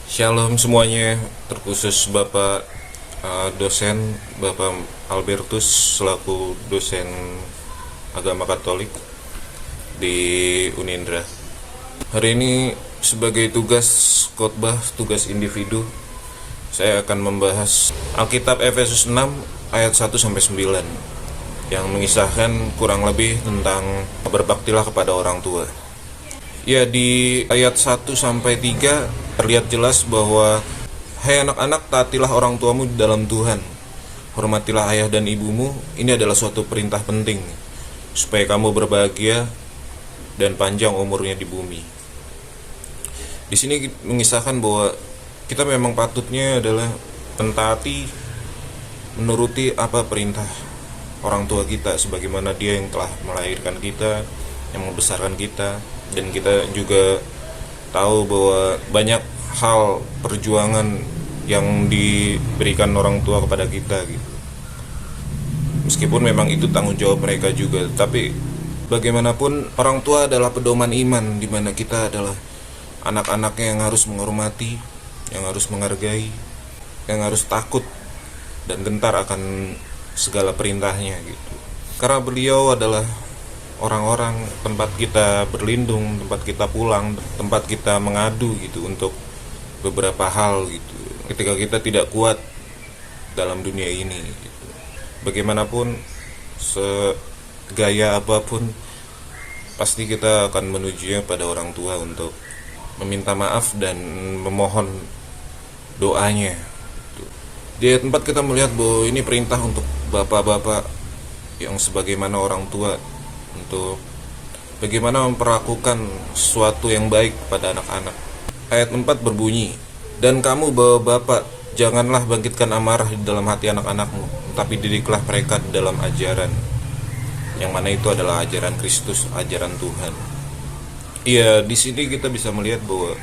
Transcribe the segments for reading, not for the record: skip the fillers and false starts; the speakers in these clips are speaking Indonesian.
Shalom semuanya, terkhusus Bapak dosen Bapak Albertus selaku dosen agama Katolik di Unindra. Hari ini sebagai tugas khotbah, tugas individu, saya akan membahas Alkitab Efesus 6 ayat 1 sampai 9 yang mengisahkan kurang lebih tentang berbaktilah kepada orang tua. Ya, di ayat 1 sampai 3 terlihat jelas bahwa hai anak-anak, taatilah orang tuamu di dalam Tuhan. Hormatilah ayah dan ibumu. Ini adalah suatu perintah penting supaya kamu berbahagia dan panjang umurnya di bumi. Di sini mengisahkan bahwa kita memang patutnya adalah mentaati, menuruti apa perintah orang tua kita, sebagaimana dia yang telah melahirkan kita, yang membesarkan kita. Dan kita juga tahu bahwa banyak hal perjuangan yang diberikan orang tua kepada kita gitu. Meskipun memang itu tanggung jawab mereka juga, tapi bagaimanapun orang tua adalah pedoman iman, di mana kita adalah anak-anaknya yang harus menghormati, yang harus menghargai, yang harus takut dan gentar akan segala perintahnya gitu. Karena beliau adalah orang-orang tempat kita berlindung, tempat kita pulang, tempat kita mengadu gitu untuk beberapa hal gitu. Ketika kita tidak kuat dalam dunia ini gitu. Bagaimanapun, segaya apapun, pasti kita akan menujunya pada orang tua untuk meminta maaf dan memohon doanya gitu. Di ayat 4 kita melihat bahwa ini perintah untuk bapak-bapak yang sebagaimana orang tua, untuk bagaimana memperlakukan sesuatu yang baik pada anak-anak. Ayat 4 berbunyi, dan kamu bapak, janganlah bangkitkan amarah di dalam hati anak-anakmu, tapi didiklah mereka di dalam ajaran, yang mana itu adalah ajaran Kristus, ajaran Tuhan. Iya, di sini kita bisa melihat bahwa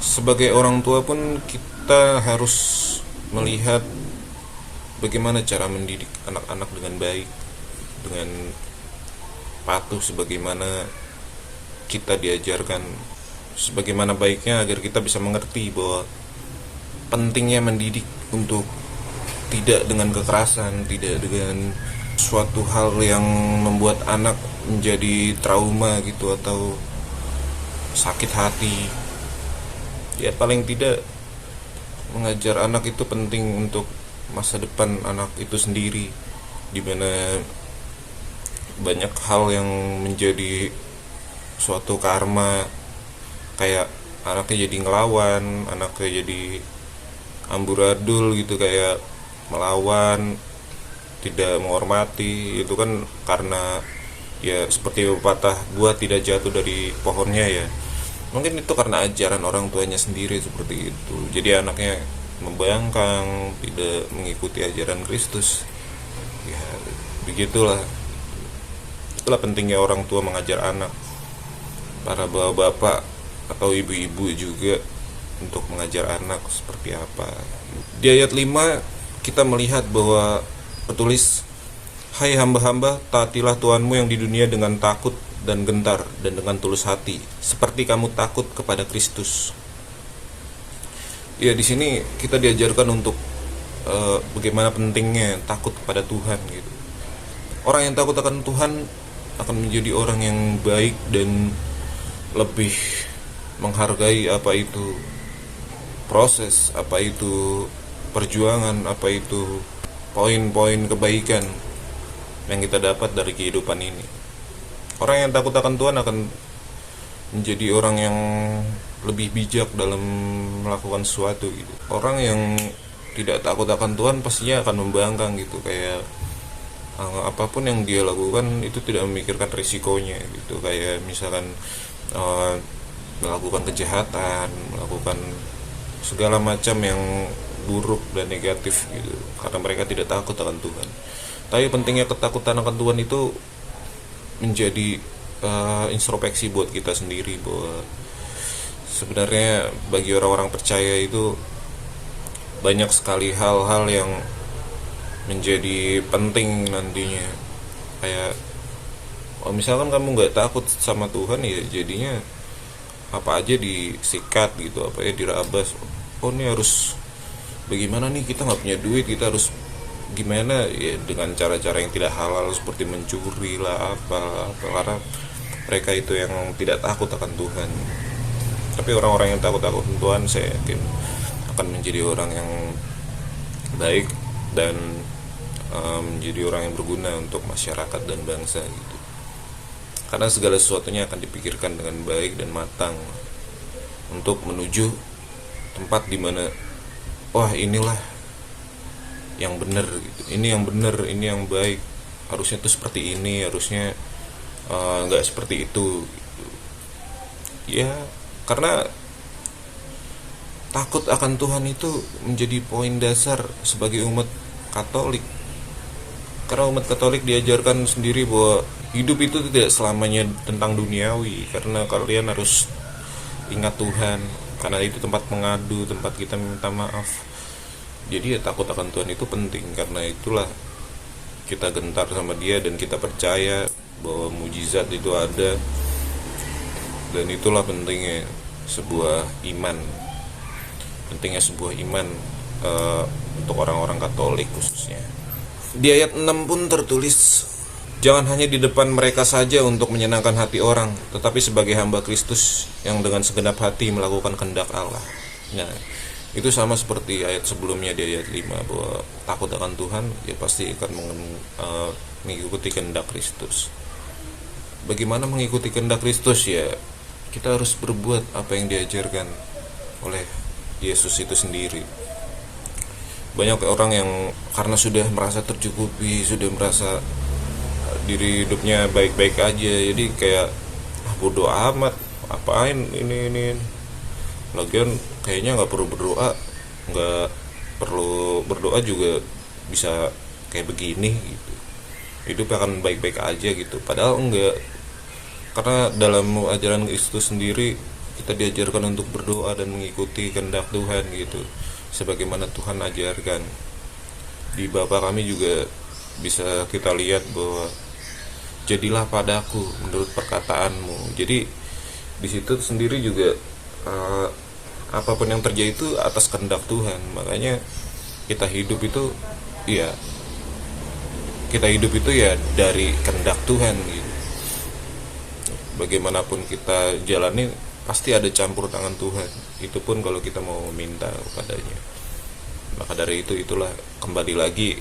sebagai orang tua pun kita harus melihat bagaimana cara mendidik anak-anak dengan baik, dengan patuh sebagaimana kita diajarkan, sebagaimana baiknya, agar kita bisa mengerti bahwa pentingnya mendidik untuk tidak dengan kekerasan, tidak dengan suatu hal yang membuat anak menjadi trauma gitu atau sakit hati. Ya, paling tidak mengajar anak itu penting untuk masa depan anak itu sendiri, di mana banyak hal yang menjadi suatu karma, kayak anaknya jadi ngelawan, anaknya jadi amburadul gitu, kayak melawan, tidak menghormati. Itu kan karena ya seperti pepatah, buah tidak jatuh dari pohonnya ya. Mungkin itu karena ajaran orang tuanya sendiri seperti itu. Jadi anaknya membangkang, tidak mengikuti ajaran Kristus. Ya, begitulah. Itulah pentingnya orang tua mengajar anak, para bapak-bapak atau ibu-ibu juga, untuk mengajar anak seperti apa. Di ayat 5 kita melihat bahwa tertulis, hai hamba-hamba, taatilah Tuhanmu yang di dunia dengan takut dan gentar dan dengan tulus hati, seperti kamu takut kepada Kristus. Ya, di sini kita diajarkan untuk bagaimana pentingnya takut kepada Tuhan gitu. Orang yang takut akan Tuhan akan menjadi orang yang baik dan lebih menghargai apa itu proses, apa itu perjuangan, apa itu poin-poin kebaikan yang kita dapat dari kehidupan ini. Orang yang takut akan Tuhan akan menjadi orang yang lebih bijak dalam melakukan sesuatu gitu. Orang yang tidak takut akan Tuhan pastinya akan membangkang gitu, kayak apapun yang dia lakukan itu tidak memikirkan risikonya gitu. Kayak misalkan melakukan kejahatan, melakukan segala macam yang buruk dan negatif gitu, karena mereka tidak takut akan Tuhan. Tapi pentingnya ketakutan akan Tuhan itu menjadi introspeksi buat kita sendiri, bahwa sebenarnya bagi orang-orang percaya itu banyak sekali hal-hal yang menjadi penting nantinya. Kayak misalkan kamu nggak takut sama Tuhan, ya jadinya apa aja disikat gitu, apa ya dirabas. Oh ini harus bagaimana nih, kita nggak punya duit, kita harus gimana ya, dengan cara-cara yang tidak halal seperti mencuri lah apa, karena mereka itu yang tidak takut akan Tuhan. Tapi orang-orang yang takut akan Tuhan, saya yakin akan menjadi orang yang baik dan menjadi orang yang berguna untuk masyarakat dan bangsa gitu. Karena segala sesuatunya akan dipikirkan dengan baik dan matang untuk menuju tempat dimana, wah inilah yang benar gitu, ini yang benar, ini yang baik, harusnya tuh seperti ini, harusnya nggak seperti itu gitu. Ya karena takut akan Tuhan itu menjadi poin dasar sebagai umat Katolik. Karena umat Katolik diajarkan sendiri bahwa hidup itu tidak selamanya tentang duniawi, karena kalian harus ingat Tuhan, karena itu tempat mengadu, tempat kita minta maaf. Jadi ya takut akan Tuhan itu penting, karena itulah kita gentar sama Dia dan kita percaya bahwa mujizat itu ada, dan itulah pentingnya sebuah iman, untuk orang-orang Katolik khususnya. Di ayat 6 pun tertulis, jangan hanya di depan mereka saja untuk menyenangkan hati orang, tetapi sebagai hamba Kristus yang dengan segenap hati melakukan kehendak Allah. Nah, itu sama seperti ayat sebelumnya di ayat 5, bahwa takut akan Tuhan ya pasti akan mengikuti kehendak Kristus. Bagaimana mengikuti kehendak Kristus? Ya kita harus berbuat apa yang diajarkan oleh Yesus itu sendiri. Banyak orang yang karena sudah merasa tercukupi, sudah merasa diri hidupnya baik-baik aja, jadi kayak bodoh amat, apain ini. Lagian kayaknya nggak perlu berdoa, nggak perlu berdoa juga bisa kayak begini gitu, hidup akan baik-baik aja gitu. Padahal enggak, karena dalam ajaran Kristus sendiri kita diajarkan untuk berdoa dan mengikuti kehendak Tuhan gitu, sebagaimana Tuhan ajarkan. Di Bapa kami juga bisa kita lihat bahwa jadilah padaku menurut perkataanmu. Jadi di situ sendiri juga apapun yang terjadi itu atas kehendak Tuhan. Makanya kita hidup itu ya dari kehendak Tuhan gitu. Bagaimanapun kita jalani pasti ada campur tangan Tuhan. Itu pun kalau kita mau meminta kepadanya. Maka dari itulah kembali lagi,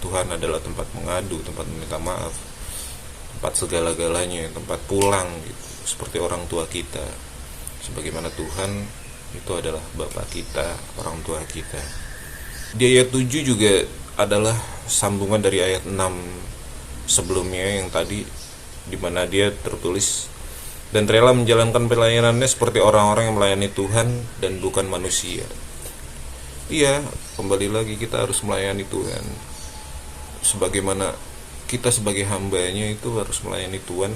Tuhan adalah tempat mengadu, tempat meminta maaf, tempat segala-galanya, tempat pulang gitu. Seperti orang tua kita, sebagaimana Tuhan itu adalah Bapa kita, orang tua kita. Di ayat 7 juga adalah sambungan dari ayat 6 sebelumnya yang tadi, dimana dia tertulis, dan rela menjalankan pelayanannya seperti orang-orang yang melayani Tuhan dan bukan manusia. Iya, kembali lagi kita harus melayani Tuhan. Sebagaimana kita sebagai hambanya itu harus melayani Tuhan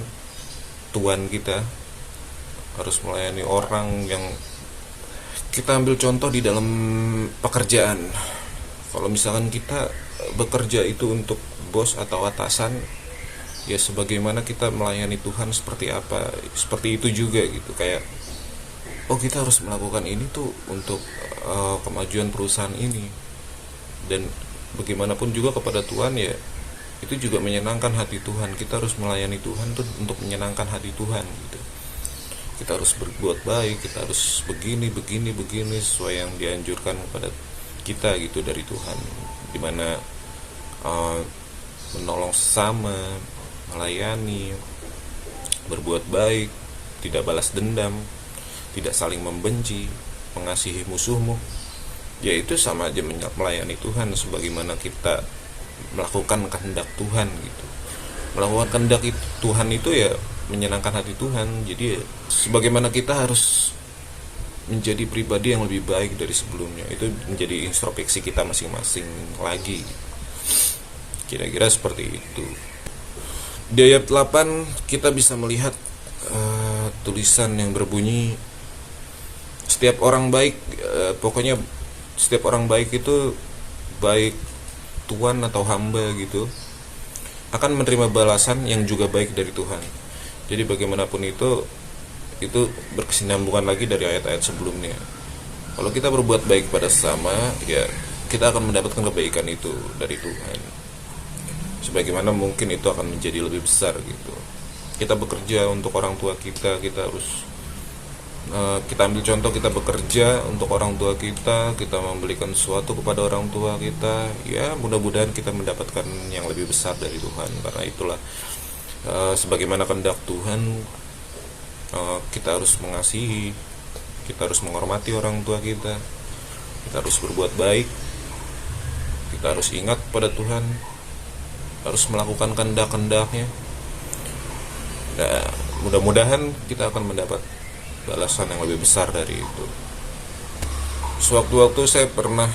kita. Harus melayani orang yang kita ambil contoh di dalam pekerjaan. Kalau misalkan kita bekerja itu untuk bos atau atasan, ya sebagaimana kita melayani Tuhan seperti apa, seperti itu juga gitu. Kayak kita harus melakukan ini tuh untuk kemajuan perusahaan ini, dan bagaimanapun juga kepada Tuhan ya itu juga menyenangkan hati Tuhan. Kita harus melayani Tuhan tuh untuk menyenangkan hati Tuhan gitu. Kita harus berbuat baik, kita harus begini sesuai yang dianjurkan kepada kita gitu dari Tuhan, dimana menolong sesama, melayani, berbuat baik, tidak balas dendam, tidak saling membenci, mengasihi musuhmu. Ya itu sama aja melayani Tuhan, sebagaimana kita melakukan kehendak Tuhan gitu. Melakukan kehendak Tuhan itu ya menyenangkan hati Tuhan. Jadi ya, sebagaimana kita harus menjadi pribadi yang lebih baik dari sebelumnya. Itu menjadi introspeksi kita masing-masing lagi. Kira-kira seperti itu. Di ayat 8 kita bisa melihat tulisan yang berbunyi, setiap orang baik, pokoknya setiap orang baik itu, baik tuan atau hamba gitu, akan menerima balasan yang juga baik dari Tuhan. Jadi bagaimanapun itu itu berkesinambungan lagi dari ayat-ayat sebelumnya. Kalau kita berbuat baik pada sesama, ya kita akan mendapatkan kebaikan itu dari Tuhan. Sebagaimana mungkin itu akan menjadi lebih besar gitu. Kita bekerja untuk orang tua kita, kita harus kita ambil contoh, kita bekerja untuk orang tua kita memberikan sesuatu kepada orang tua kita, ya mudah-mudahan kita mendapatkan yang lebih besar dari Tuhan. Karena itulah sebagaimana kehendak Tuhan, kita harus mengasihi, kita harus menghormati orang tua kita harus berbuat baik, kita harus ingat pada Tuhan, harus melakukan kehendak-kehendaknya. Nah, mudah-mudahan kita akan mendapat balasan yang lebih besar dari itu. Sewaktu-waktu saya pernah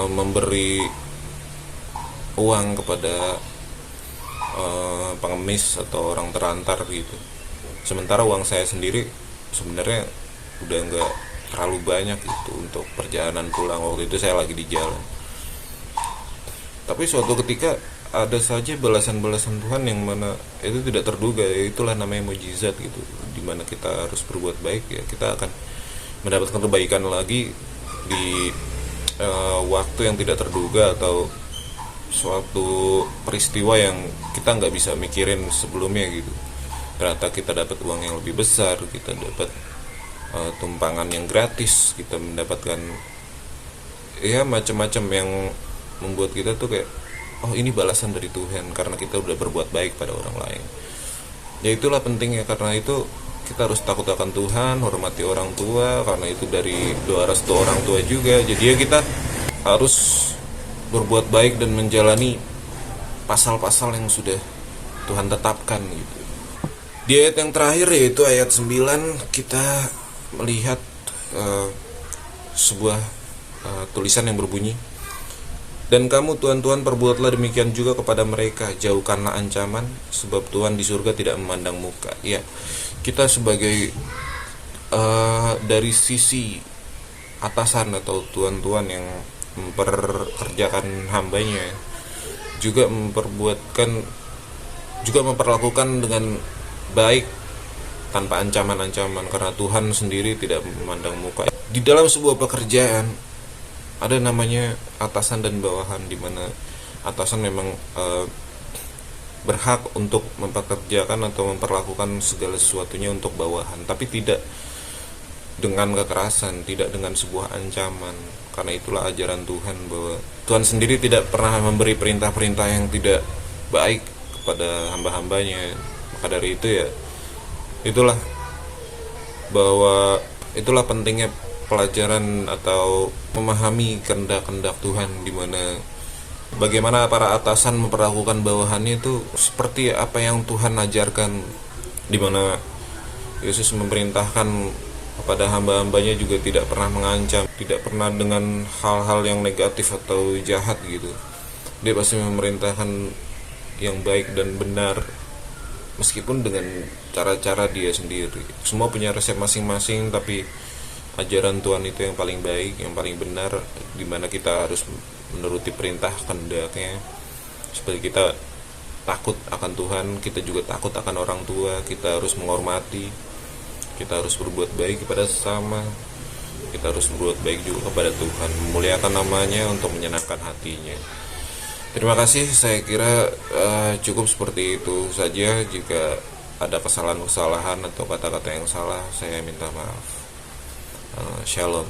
memberi uang kepada pengemis atau orang terantar gitu. Sementara uang saya sendiri sebenarnya udah nggak terlalu banyak gitu untuk perjalanan pulang. Waktu itu saya lagi di jalan. Tapi suatu ketika ada saja balasan-balasan Tuhan yang mana itu tidak terduga. Itulah namanya mukjizat gitu. Dimana kita harus berbuat baik, ya kita akan mendapatkan kebaikan lagi di waktu yang tidak terduga, atau suatu peristiwa yang kita nggak bisa mikirin sebelumnya gitu. Ternyata kita dapat uang yang lebih besar, kita dapat tumpangan yang gratis, kita mendapatkan ya macam-macam yang membuat kita tuh kayak, oh ini balasan dari Tuhan karena kita udah berbuat baik pada orang lain. Ya itulah pentingnya, karena itu kita harus takut akan Tuhan, hormati orang tua, karena itu dari doa restu orang tua juga. Jadi ya kita harus berbuat baik dan menjalani pasal-pasal yang sudah Tuhan tetapkan gitu. Di ayat yang terakhir, yaitu ayat 9, kita melihat sebuah tulisan yang berbunyi, dan kamu Tuhan-Tuhan perbuatlah demikian juga kepada mereka, jauhkanlah ancaman, sebab Tuhan di surga tidak memandang muka. Ya, kita sebagai dari sisi atasan atau tuan-tuan yang memperkerjakan hambanya, juga memperlakukan dengan baik tanpa ancaman-ancaman, karena Tuhan sendiri tidak memandang muka. Di dalam sebuah pekerjaan ada namanya atasan dan bawahan, di mana atasan memang berhak untuk mempekerjakan atau memperlakukan segala sesuatunya untuk bawahan, tapi tidak dengan kekerasan, tidak dengan sebuah ancaman. Karena itulah ajaran Tuhan, bahwa Tuhan sendiri tidak pernah memberi perintah-perintah yang tidak baik kepada hamba-hambanya. Maka dari itu ya, itulah pentingnya pelajaran atau memahami kehendak-kehendak Tuhan, di mana bagaimana para atasan memperlakukan bawahannya itu seperti apa yang Tuhan ajarkan, di mana Yesus memerintahkan kepada hamba-hambanya juga tidak pernah mengancam, tidak pernah dengan hal-hal yang negatif atau jahat gitu. Dia pasti memerintahkan yang baik dan benar, meskipun dengan cara-cara dia sendiri. Semua punya resep masing-masing, tapi ajaran Tuhan itu yang paling baik, yang paling benar, dimana kita harus menuruti perintah kehendaknya. Seperti kita takut akan Tuhan, kita juga takut akan orang tua, kita harus menghormati, kita harus berbuat baik kepada sesama, kita harus berbuat baik juga kepada Tuhan, memuliakan namanya untuk menyenangkan hatinya. Terima kasih, saya kira cukup seperti itu saja. Jika ada kesalahan-kesalahan atau kata-kata yang salah, saya minta maaf. Shalom.